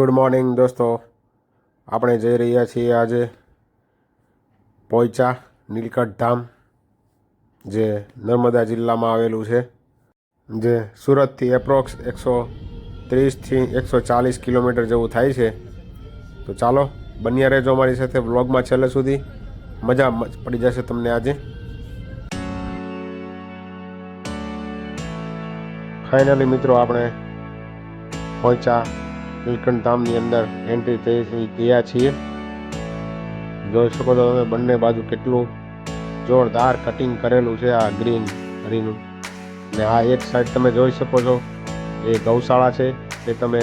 Good morning દોસ્તો, આપણે જઈ રહ્યા છીએ આજે પોઈચા નીલકંઠ ધામ, જે નર્મદા જિલ્લામાં આવેલું છે, જે સુરતથી એપ્રોક્સ 130થી 140 કિલોમીટર જેવું થાય છે. તો ચાલો બન્યા રહેજો અમારી સાથે વ્લોગમાં છેલ્લે સુધી, મજા પડી જશે તમને આજે. ફાઇનલી મિત્રો આપણે પોઈચા નીલકંઠ ધામની અંદર એન્ટ્રી થઈ ગયા છીએ. જોઈ શકો છો તમે બંને બાજુ કેટલું જોરદાર કટિંગ કરેલું છે આ ગ્રીન હરીનું. ને આ એક સાઈડ તમે જોઈ શકો છો એ ગૌશાળા છે, તે તમે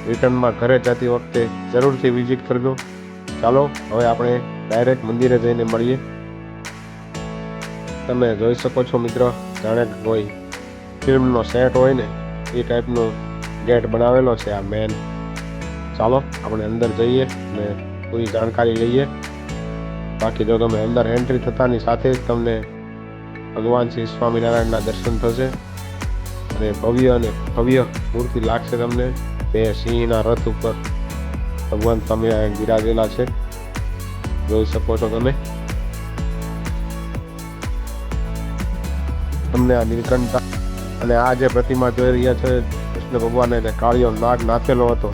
રિટર્નમાં ઘરે જતી વખતે જરૂરથી વિઝિટ કરજો. ચાલો હવે આપણે ડાયરેક્ટ મંદિરે જઈને મળીએ. તમે જોઈ શકો છો મિત્રો, જાણે કોઈ ફિલ્મનો સેટ હોય ને એ ટાઈપનો ગેટ બનાવેલો છે આ મેન. ચાલો આપણે અંદર જઈએ અને પૂરી જાણકારી લઈએ. બાકી જો તમે અંદર એન્ટ્રી થતાની સાથે જ તમને ભગવાન શ્રી સ્વામિનારાયણના દર્શન થશે અને ભવ્ય મૂર્તિ લાગશે તમને. બે સિંહના રથ ઉપર ભગવાન સ્વામિનારાયણ બિરાજેલા છે, જોઈ શકો છો તમે. તમને આ નીલકંઠ અને આ જે પ્રતિમા જોઈ રહ્યા છે કૃષ્ણ ભગવાને જે કાળિયો નાગ નાખેલો હતો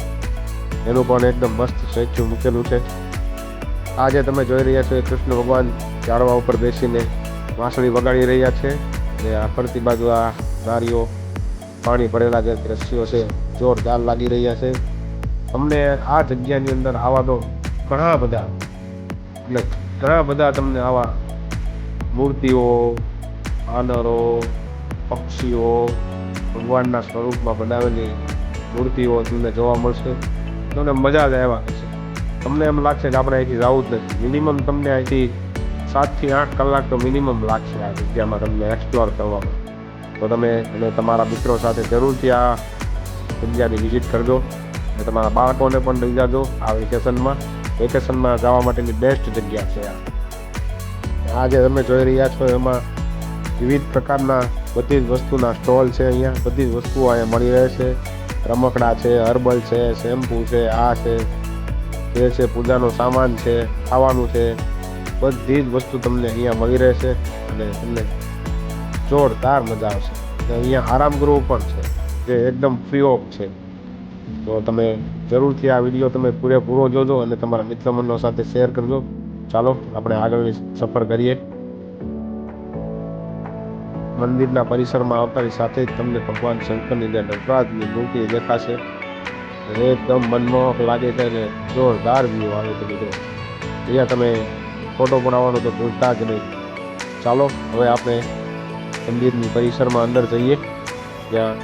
એનું પણ એકદમ મસ્ત સ્ટેચ્યુ મૂકેલું છે. આ જે તમે જોઈ રહ્યા છો એ કૃષ્ણ ભગવાન ઝાડવા ઉપર બેસીને વાંસળી વગાડી રહ્યા છે. ને આ ફરતી બાજુ આ નારીઓ પાણી ભરેલા જે દ્રશ્યો છે જોરદાર લાગી રહ્યા છે. તમને આ જગ્યાની અંદર આવા તો ઘણા બધા તમને આવા મૂર્તિઓ, વાનરો, પક્ષીઓ, ભગવાનના સ્વરૂપમાં બનાવેલી મૂર્તિઓ તમને જોવા મળશે. તમને મજા જ આવ્યા કરશે. તમને એમ લાગશે કે આપણે અહીંથી જવું જ નથી. મિનિમમ તમને અહીંથી 7 થી 8 કલાક તો મિનિમમ લાગશે આ જગ્યામાં તમને એક્સપ્લોર કરવામાં. તો તમે અને તમારા મિત્રો સાથે જરૂરથી આ જગ્યાની વિઝિટ કરજો અને તમારા બાળકોને પણ લઈ જાજો. આ વેકેશનમાં જવા માટેની બેસ્ટ જગ્યા છે આ જે તમે જોઈ રહ્યા છો એમાં વિવિધ પ્રકારના બધી જ વસ્તુના સ્ટોલ છે. અહીંયા બધી જ વસ્તુઓ અહીંયા મળી રહે છે. રમકડા છે, હર્બલ છે, શેમ્પૂ છે, આ છે જે છે પૂજાનો સામાન છે, ખાવાનું છે, બધી જ વસ્તુ તમને અહીંયા મળી રહેશે અને તમને જોરદાર મજા આવશે. અહીંયા આરામ ગૃહ પણ છે જે એકદમ ફ્રી ઓફ છે. તો તમે જરૂરથી આ વિડીયો તમે પૂરેપૂરો જોજો અને તમારા મિત્ર મંડળ સાથે શેર કરજો. ચાલો આપણે આગળની સફર કરીએ. મંદિરના પરિસરમાં આવતાની સાથે જ તમને ભગવાન શંકરની જે નટરાજની મૂર્તિ દેખાશે. એકદમ મનમોહક લાગે છે અને જોરદાર વ્યૂ આવે છે મિત્રો. અહીંયા તમે ફોટો પડાવવાનો તો ભૂલતા જ નહીં. ચાલો હવે આપણે મંદિરની પરિસરમાં અંદર જઈએ, ત્યાં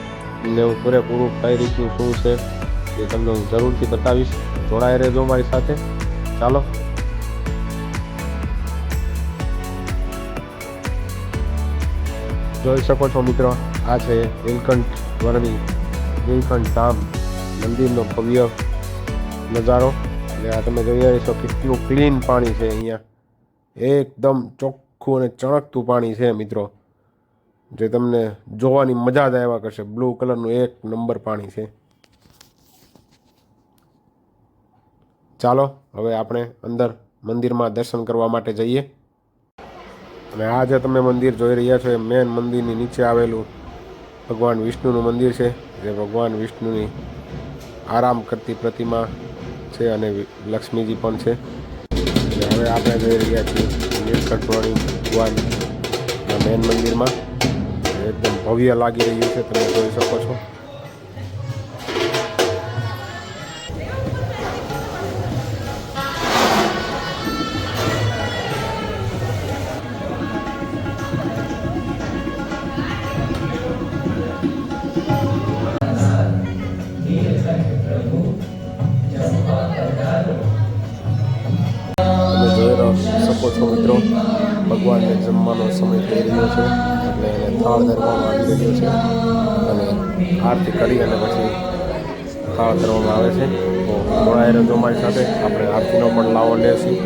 તમને હું પૂરેપૂરું કઈ રીતનું શું છે એ તમને હું જરૂરથી બતાવીશ. જોડાઈ રહેજો મારી સાથે. ચાલો જોઈ શકો છો મિત્રો, આ છે નીલકંઠ ધામ મંદિરનો ભવ્ય નજારો. અને આ તમે જોઈ રહ્યા છો કેટલું ક્લીન પાણી છે અહીંયા. એકદમ ચોખ્ખું અને ચણકતું પાણી છે મિત્રો, જે તમને જોવાની મજા જ આવ્યા કરશે. બ્લુ કલરનું એક નંબર પાણી છે. ચાલો હવે આપણે અંદર મંદિરમાં દર્શન કરવા માટે જઈએ. અને આ જે તમે મંદિર જોઈ રહ્યા છો એ મેન મંદિરની નીચે આવેલું ભગવાન વિષ્ણુનું મંદિર છે, જે ભગવાન વિષ્ણુની આરામ કરતી પ્રતિમા છે અને લક્ષ્મીજી પણ છે. અને હવે આપણે જોઈ રહ્યા છીએ નીલકંઠવાળી ભગવાનના મેન મંદિરમાં. એકદમ ભવ્ય લાગી રહ્યું છે, તમે જોઈ શકો છો. શકો છો મિત્રો, ભગવાનને જમવાનો સમય થઈ રહ્યો છે એટલે એને થાળ ધરવામાં આવી રહ્યો છે અને આરતી કરી અને પછી થાળ ધરવામાં આવે છે. તો જોડાઈ રહેજો મારી સાથે, આપણે આરતીનો પણ લાવો લેશું.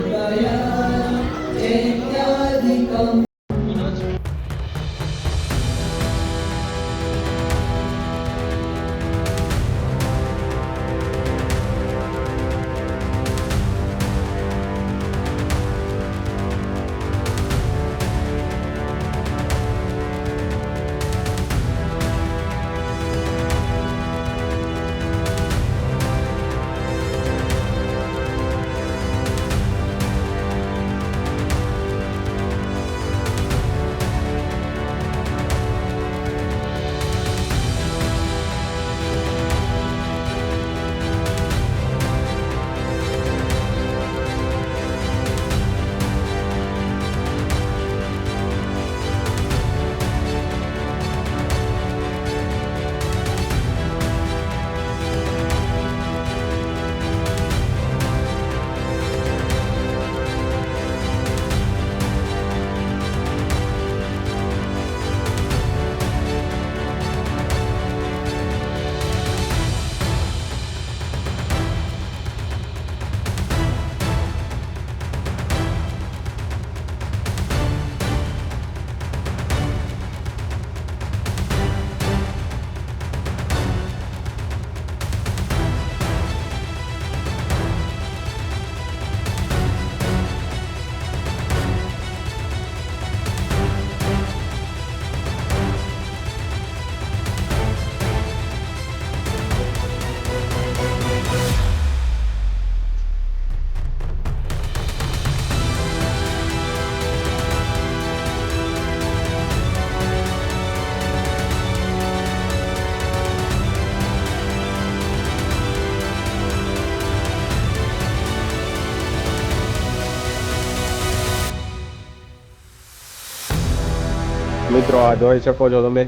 મિત્રો આ જોઈ શકો છો તમે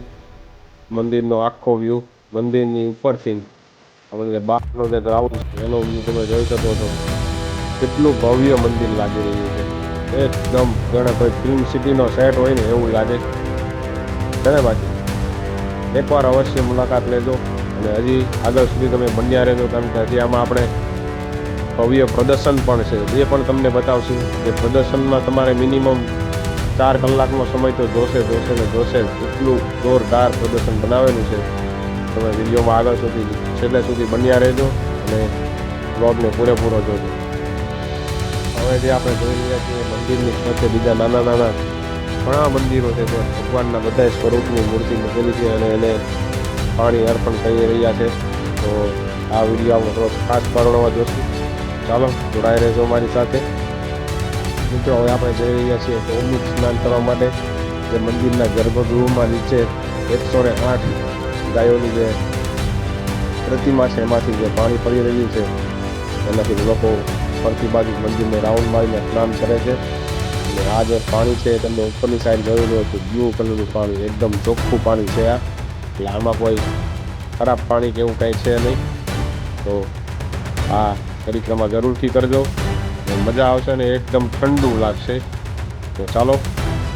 મંદિરનો આખો વ્યૂ મંદિરની ઉપરથી આપણે બહારનો જે ગ્રાઉન્ડ છે એનો વ્યૂ તમે જોઈ શકો છો. કેટલું ભવ્ય મંદિર લાગી રહ્યું છે. એકદમ જાણે કોઈ ફિલ્મ સિટીનો સેટ હોય ને એવું લાગે છે ને. બાકી એકવાર અવશ્ય મુલાકાત લેજો અને હજી આગળ સુધી તમે બન્યા રહેજો, કારણ કે હજી આમાં આપણે ભવ્ય પ્રદર્શન પણ છે એ પણ તમને બતાવશું. જે પ્રદર્શનમાં તમારે મિનિમમ 4 કલાકનો સમય તો જોશે ને જોશે. એટલું જોરદાર પ્રદર્શન બનાવેલું છે. તમે વિડીયોમાં આગળ સુધી છેલ્લે સુધી બન્યા રહેજો અને બ્લોગને પૂરેપૂરો જોજો. હવે જે આપણે જોઈ રહ્યા છીએ મંદિરની સાથે બીજા નાના નાના ઘણા મંદિરો છે જ્યાં ભગવાનના બધા સ્વરૂપની મૂર્તિ મૂકેલી છે અને એને પાણી અર્પણ કરી રહ્યા છે. તો આ વિડીયો આપણે થોડો ખાસ કારણોમાં જોશું. ચાલો જોડાઈ રહેજો અમારી સાથે. મિત્રો હવે આપણે જઈ રહ્યા છીએ ગૌમુખ સ્નાન કરવા માટે. જે મંદિરના ગર્ભગૃહમાં નીચે 108 ગાયોની જે પ્રતિમા છે એમાંથી જે પાણી પડી રહ્યું છે એનાથી લોકો ફરતી બાજુ મંદિરને રાઉન્ડ મારીને સ્નાન કરે છે. અને આ જે પાણી છે એ તમને ઉપરની સાઈડ જોયું હતું બ્લુ કલરનું પાણી, એકદમ ચોખ્ખું પાણી છે આ. એટલે આમાં કોઈ ખરાબ પાણી કે એવું કંઈ છે નહીં. તો આ પરિક્રમા જરૂરથી કરજો, મજા આવશે ને એકદમ ઠંડુ લાગશે. તો ચાલો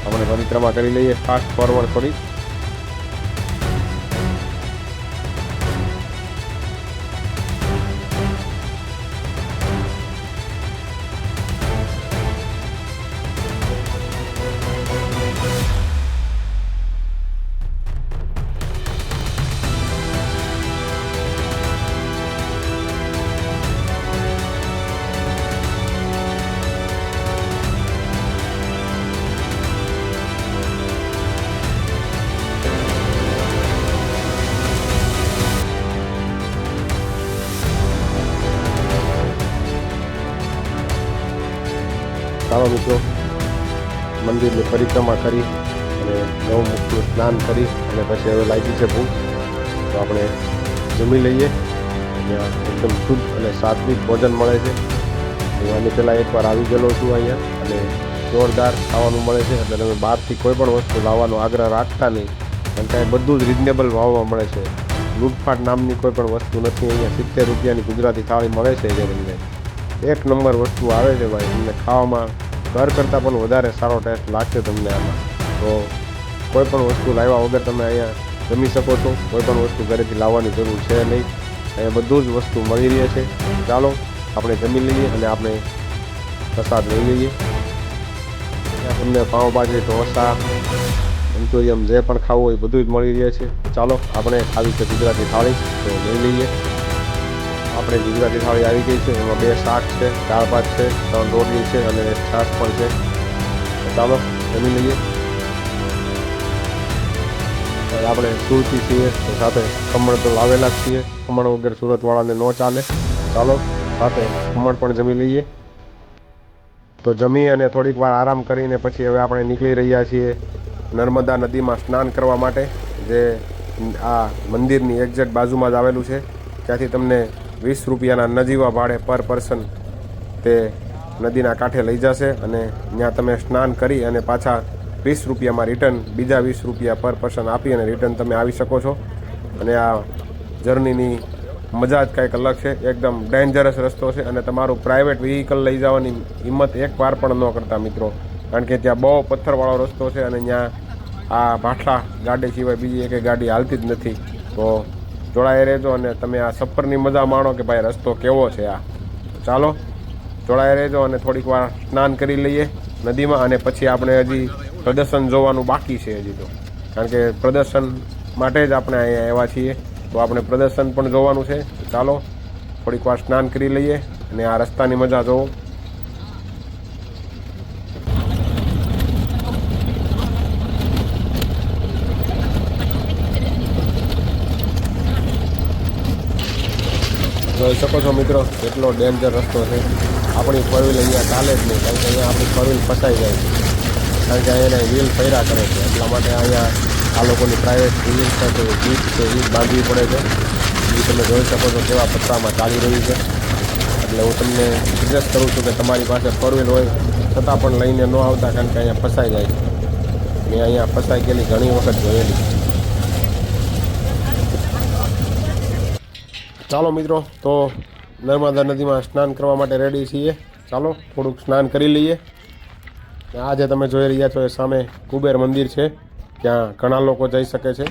આપણે પરિક્રમા કરી લઈએ ફાસ્ટ ફોરવર્ડ કરી. ચાલો મિત્રો મંદિરની પરિક્રમા કરી અને ગૌમુખનું સ્નાન કરી અને પછી હવે લાગી છે ભૂખ. તો આપણે જમી લઈએ. અહીંયા એકદમ શુદ્ધ અને સાત્વિક ભોજન મળે છે. હું આની પહેલાં એકવાર આવી ગયેલો છું અહીંયા અને જોરદાર ખાવાનું મળે છે. એટલે તમે બહારથી કોઈ પણ વસ્તુ લાવવાનો આગ્રહ રાખતા નહીં, કારણ કે બધું જ રિઝનેબલ ભાવમાં મળે છે. લૂંટફાટ નામની કોઈ પણ વસ્તુ નથી. અહીંયા 70 રૂપિયાની ગુજરાતી થાળી મળે છે. જે તમને એક નંબર વસ્તુ આવે છે ભાઈ. તમને ખાવામાં ઘર કરતાં પણ વધારે સારો ટેસ્ટ લાગશે તમને આમાં. તો કોઈ પણ વસ્તુ લાવ્યા વગર તમે અહીંયા જમી શકો છો. કોઈ પણ વસ્તુ ઘરેથી લાવવાની જરૂર છે નહીં. અહીંયા બધું જ વસ્તુ મળી રહે છે. ચાલો આપણે જમી લઈએ અને આપણે પ્રસાદ લઈ લઈએ. ત્યાં તમને પાઉંભાજી, ઢોસા, મંચુરિયમ જે પણ ખાવું હોય બધું જ મળી રહે છે. ચાલો આપણે ખાવી છે ગુજરાતી થાળી, તો લઈ લઈએ. આપણે ગુજરાતી થાળી આવી ગઈ છે. એમાં 2 શાક છે, 4 ભાત છે, 3 રોટલી છે અને છાશ પણ છે. ચાલો જમી લઈએ. આપણે સુરતી છીએ તો સાથે ખમણ તો લાવેલા જ છીએ. ખમણ વગર સુરતવાળાને ન ચાલે. ચાલો સાથે ખમણ પણ જમી લઈએ. તો જમી અને થોડીક વાર આરામ કરીને પછી હવે આપણે નીકળી રહ્યા છીએ નર્મદા નદીમાં સ્નાન કરવા માટે. જે આ મંદિરની એક્ઝેક્ટ બાજુમાં જ આવેલું છે. ત્યાંથી તમને 20 રૂપિયાના નજીવા ભાડે પર પર્સન તે નદીના કાંઠે લઈ જશે અને ત્યાં તમે સ્નાન કરી અને પાછા 20 રૂપિયામાં રિટર્ન બીજા 20 રૂપિયા પર પર્સન આપી અને રિટર્ન તમે આવી શકો છો. અને આ જર્નીની મજા જ કંઈક અલગ છે. એકદમ ડેન્જરસ રસ્તો છે અને તમારું પ્રાઇવેટ વ્હીકલ લઈ જવાની હિંમત એકવાર પણ ન કરતા મિત્રો, કારણ કે ત્યાં બહુ પથ્થરવાળો રસ્તો છે અને ત્યાં આ ભાટલા ગાડી સિવાય બીજી એક ગાડી હાલતી જ નથી. તો જોડાઈ રહેજો અને તમે આ સફરની મજા માણો કે ભાઈ રસ્તો કેવો છે આ. ચાલો જોડાઈ રહેજો અને થોડીક વાર સ્નાન કરી લઈએ નદીમાં અને પછી આપણે હજી પ્રદર્શન જોવાનું બાકી છે હજી તો, કારણ કે પ્રદર્શન માટે જ આપણે અહીંયા આવ્યા છીએ. તો આપણે પ્રદર્શન પણ જોવાનું છે. ચાલો થોડીક વાર સ્નાન કરી લઈએ અને આ રસ્તાની મજા જોવો. જોઈ શકો છો મિત્રો કેટલો ડેન્જર રસ્તો છે. આપણી ફોર વ્હીલ અહીંયા ચાલે જ નહીં, કારણ કે અહીંયા આપણી ફોર વ્હીલ ફસાઈ જાય છે, કારણ કે અહીંયા વ્હીલ ફર્યા કરે છે. એટલા માટે અહીંયા આ લોકોની પ્રાઇવેટ વ્હીલ છે જીપ છે એ બાંધવી પડે છે. એ તમે જોઈ શકો છો કેવા પથરામાં ચાલી રહી છે. એટલે હું તમને સજેસ્ટ કરું છું કે તમારી પાસે ફોર વ્હીલ હોય છતાં પણ લઈને ન આવતા, કારણ કે અહીંયા ફસાઈ જાય છે. મેં અહીંયા ફસાઈ ગયેલી ઘણી વખત જોયેલી. ચાલો મિત્રો, તો નર્મદા નદીમાં સ્નાન કરવા માટે રેડી છીએ. ચાલો થોડુંક સ્નાન કરી લઈએ. આજે તમે જોઈ રહ્યા છો એ સામે કુબેર મંદિર છે, ત્યાં ઘણા લોકો જઈ શકે છે.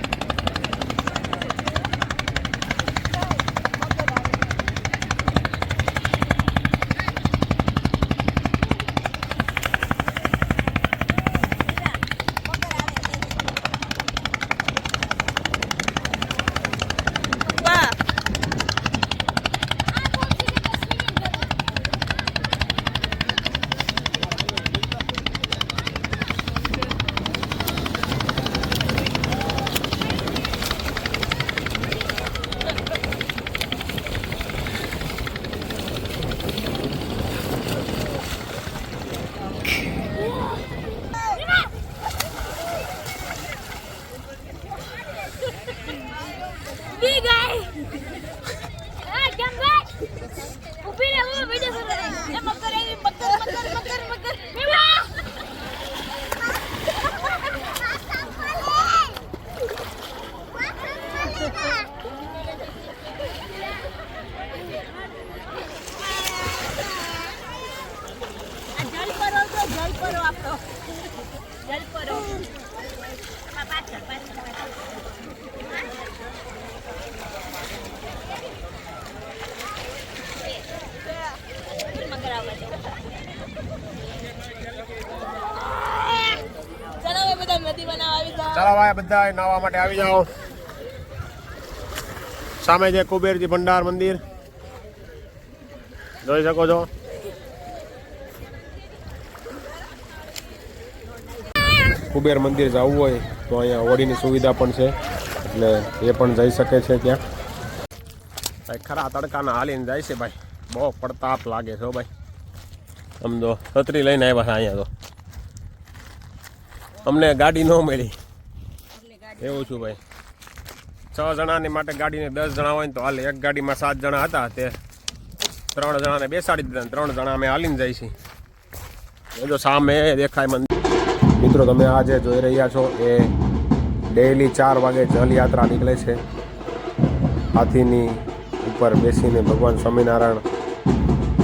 ચાલો ભાઈ બધા નાવા માટે આવી જાઓ. સામે છે કુબેરજી ભંડાર મંદિર, જોઈ શકો છો. કુબેર મંદિર જવું હોય તો અહીંયા હોડીની સુવિધા પણ છે, એટલે એ પણ જઈ શકે છે ત્યાં. ભાઈ ખરા તડકાના હાલીને જાય છે ભાઈ, બહુ પડતાપ લાગે છે ભાઈ. આમ તો છત્રી લઈને આવ્યા છે અહીંયા, તો અમને ગાડી ન મળી એવું છું ભાઈ. 6 જણાની માટે ગાડીને 10 જણા હોય ને તો હાલે. એક ગાડીમાં 7 જણા હતા, તે 3 જણાને બેસાડી દીધા, 3 જણા અમે હાલીને જાય છીએ. એ જો સામે દેખાય મંદિર. મિત્રો તમે આ જે જોઈ રહ્યા છો એ ડેઈલી 4 વાગે જલયાત્રા નીકળે છે. હાથીની ઉપર બેસીને ભગવાન સ્વામિનારાયણ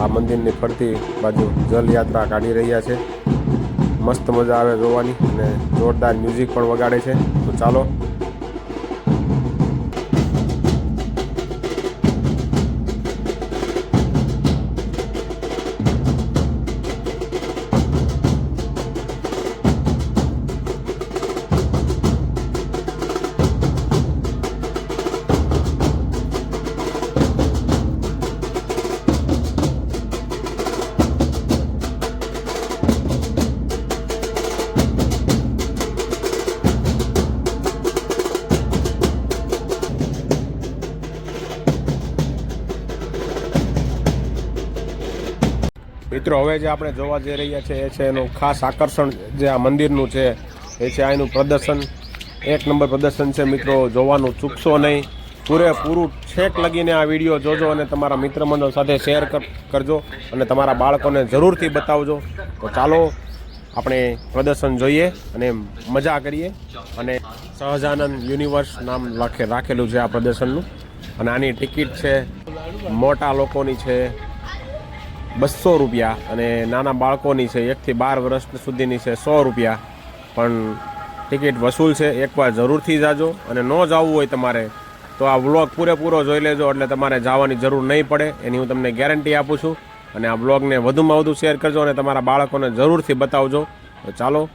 આ મંદિરની ફરતી બાજુ જલયાત્રા કાઢી રહ્યા છે. મસ્ત મજા આવે જોવાની, અને જોરદાર મ્યુઝિક પણ વગાડે છે. તો ચાલો. મિત્રો હવે જે આપણે જોવા જઈ રહ્યા છીએ એ છે એનું ખાસ આકર્ષણ જે આ મંદિરનું છે એ છે અહીંનું પ્રદર્શન. 1 નંબર પ્રદર્શન છે મિત્રો, જોવાનું ચૂકશો નહીં. પૂરેપૂરું છેક લગીને આ વિડીયો જોજો અને તમારા મિત્ર મંડળ સાથે શેર કરજો અને તમારા બાળકોને જરૂરથી બતાવજો. તો ચાલો આપણે પ્રદર્શન જોઈએ અને મજા કરીએ. અને સહજાનંદ યુનિવર્સ નામ રાખેલું છે આ પ્રદર્શનનું. અને આની ટિકિટ છે મોટા લોકોની છે 200 રૂપિયા, અને નાના બાળકોની છે 1 થી 12 વર્ષ સુધીની છે 100 રૂપિયા. પણ ટિકિટ વસૂલ છે. એકવાર જરૂરથી જાજો, અને ન જવું હોય તમારે તો આ વ્લોગ પૂરેપૂરો જોઈ લેજો, એટલે તમારે જવાની જરૂર નહીં પડે, એની હું તમને ગેરંટી આપું છું. અને આ વ્લોગને વધુમાં વધુ શેર કરજો અને તમારા બાળકોને જરૂરથી બતાવજો. તો ચાલો.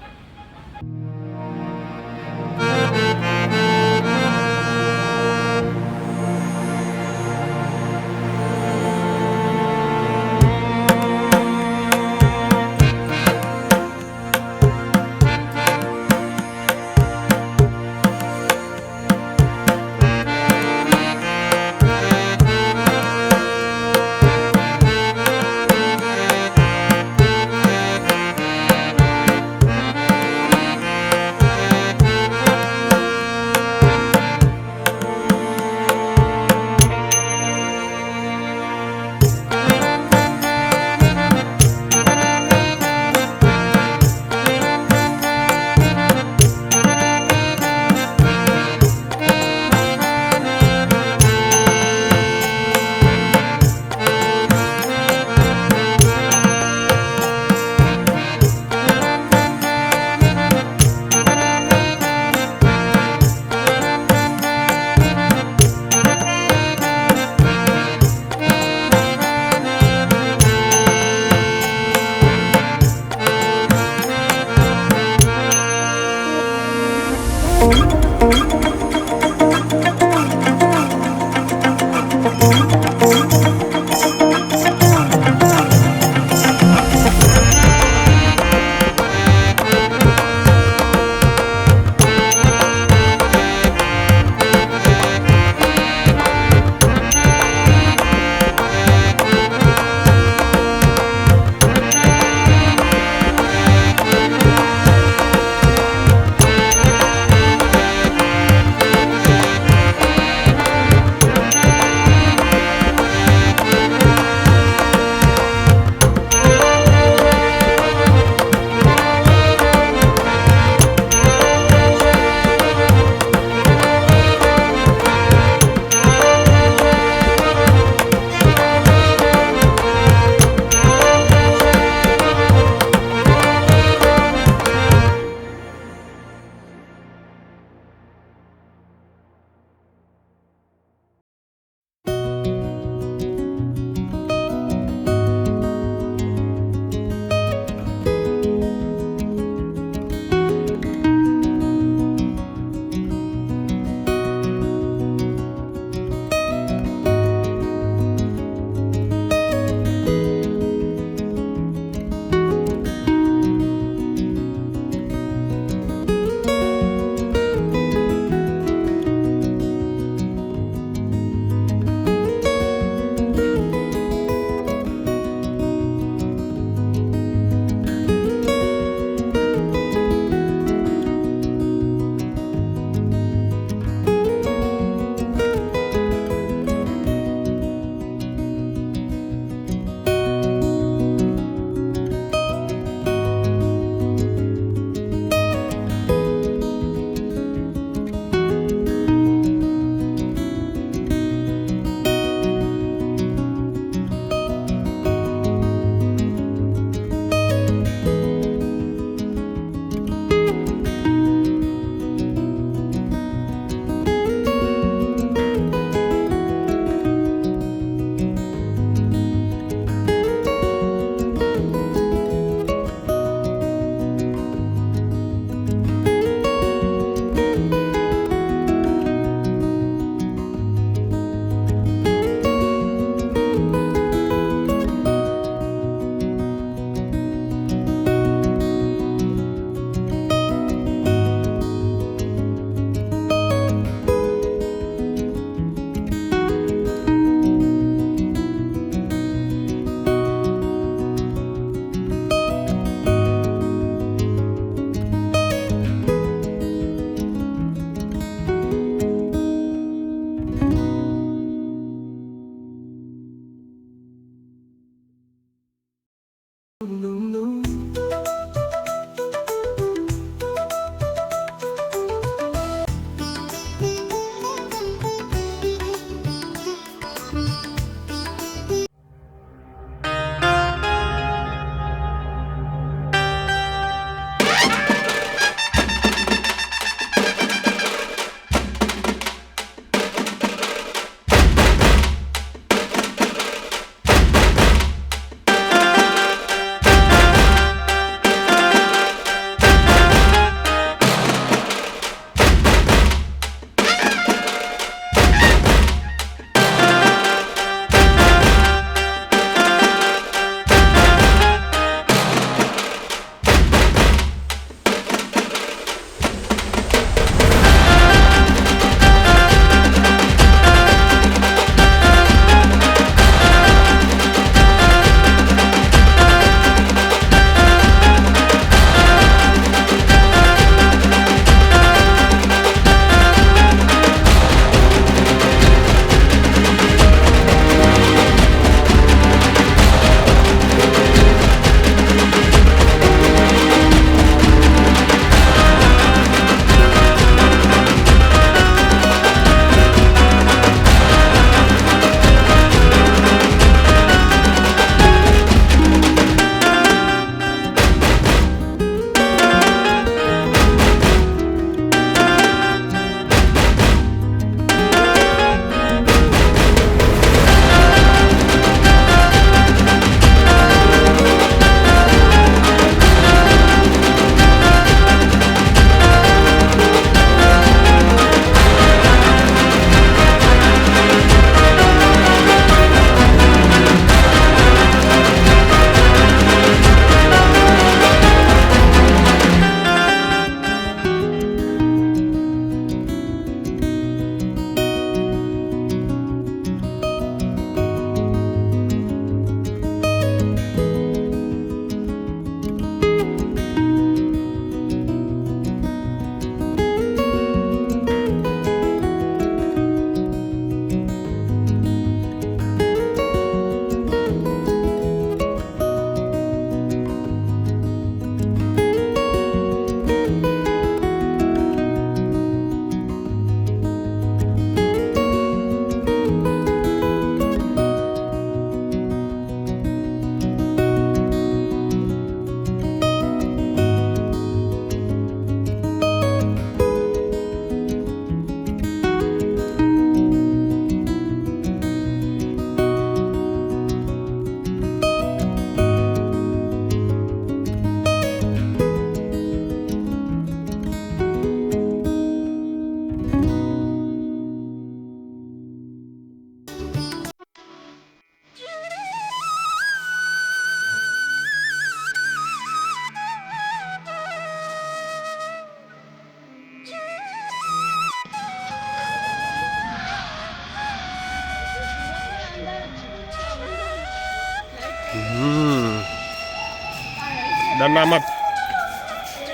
डरना मत,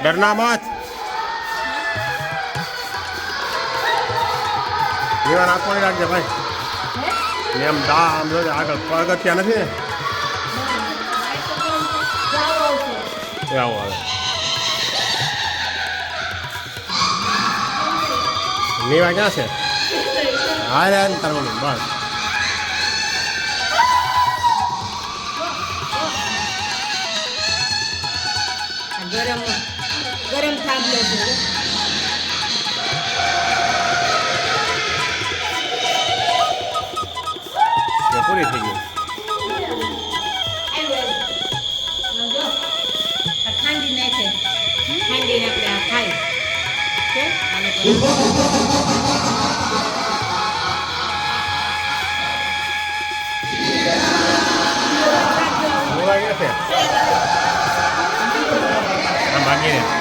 डरना मत। जीवन आपको नहीं રાખજે ભાઈ એમ દા આમ જો આગળ પગથિયા નથી ને એ આવો આવે નીવા ક્યાં છે હા રે તારું બસ ગરમ ગરમ થાંભલો છે પૂરી થઈ ગઈ ઠંડી નાખે ઠંડી આપણે આ ખાઈ ભાગીને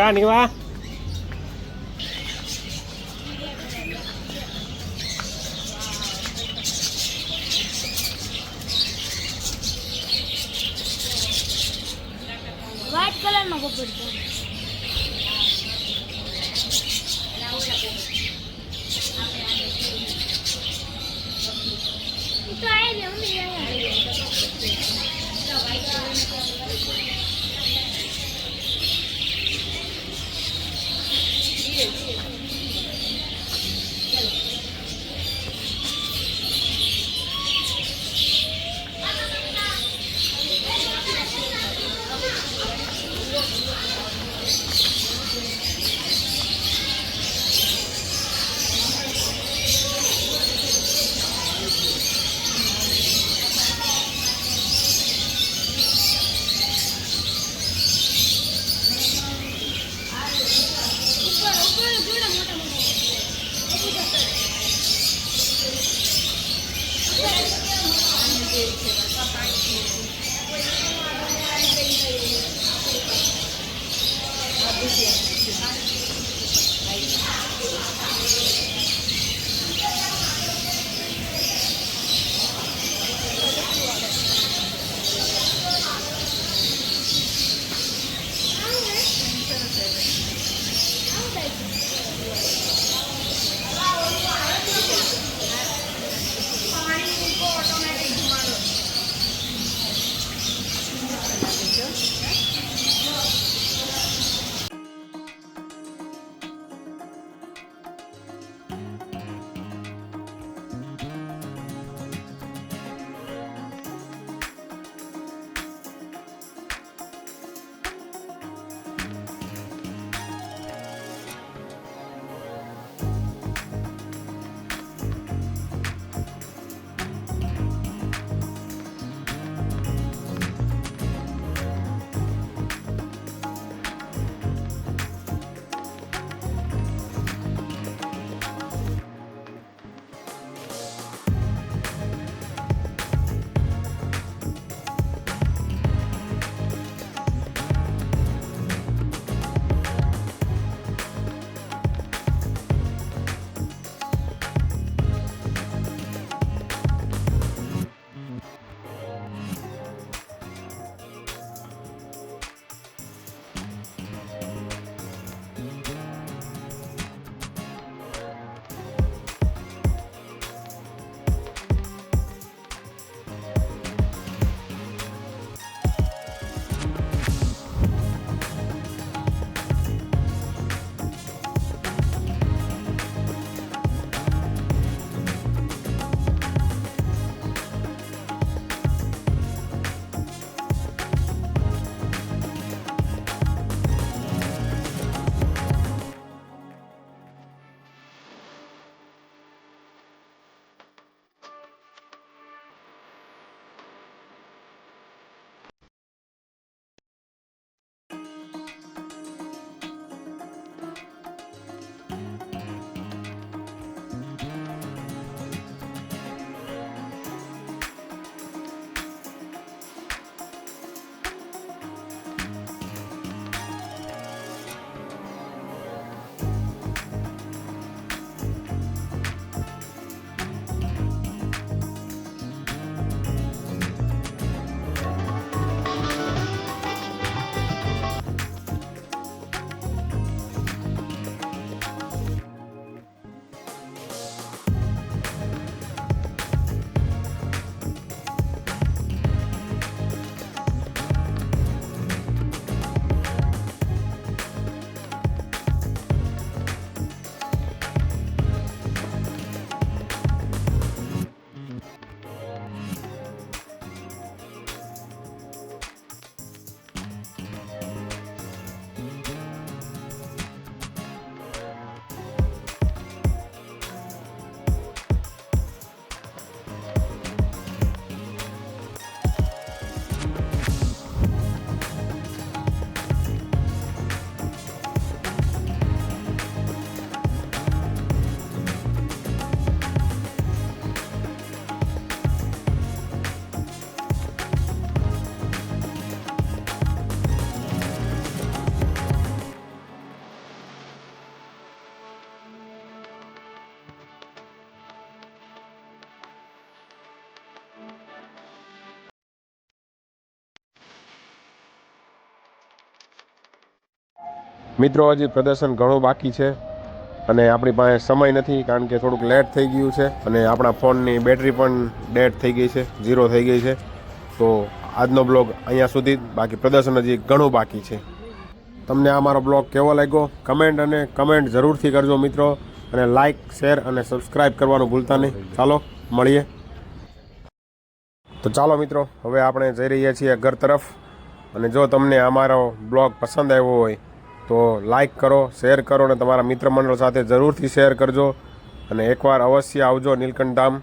જા નીવા વ્હાઈટ કલરનો કપડ છે. તો આ લે મમ્મી ઉપર ઉપર જોડો મિત્રો હજી પ્રદર્શન ઘણું બાકી છે અને આપણી પાસે સમય નથી કારણ કે થોડુંક લેટ થઈ ગયું છે અને આપણા ફોનની બેટરી પણ ડેડ થઈ ગઈ છે, 0 થઈ ગઈ છે. તો આજનો બ્લોગ અહીંયા સુધી, બાકી પ્રદર્શન હજી ઘણું બાકી છે. તમને આ મારો બ્લોગ કેવો લાગ્યો કમેન્ટ જરૂરથી કરજો મિત્રો, અને લાઇક, શેર અને સબસ્ક્રાઈબ કરવાનું ભૂલતા નહીં. ચાલો મળીએ. તો ચાલો મિત્રો, હવે આપણે જઈ રહ્યા છીએ ઘર તરફ. અને જો તમને અમારો બ્લોગ પસંદ આવ્યો હોય તો લાઈક કરો, શેર કરો અને તમારા મિત્ર મંડળ સાથે જરૂરથી શેર કરજો. અને એકવાર અવશ્ય આવજો નીલકંઠ ધામ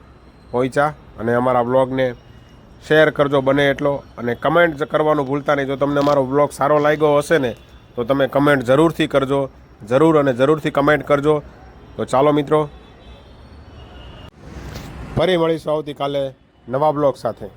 પહોંચ્યા અને અમારા બ્લોગને શેર કરજો બને એટલો, અને કમેન્ટ કરવાનું ભૂલતા નહીં. જો તમને અમારો બ્લોગ સારો લાગ્યો હશે ને તો તમે કમેન્ટ જરૂરથી કરજો, જરૂરથી કમેન્ટ કરજો. તો ચાલો મિત્રો, ફરી મળીશું આવતીકાલે નવા બ્લોગ સાથે.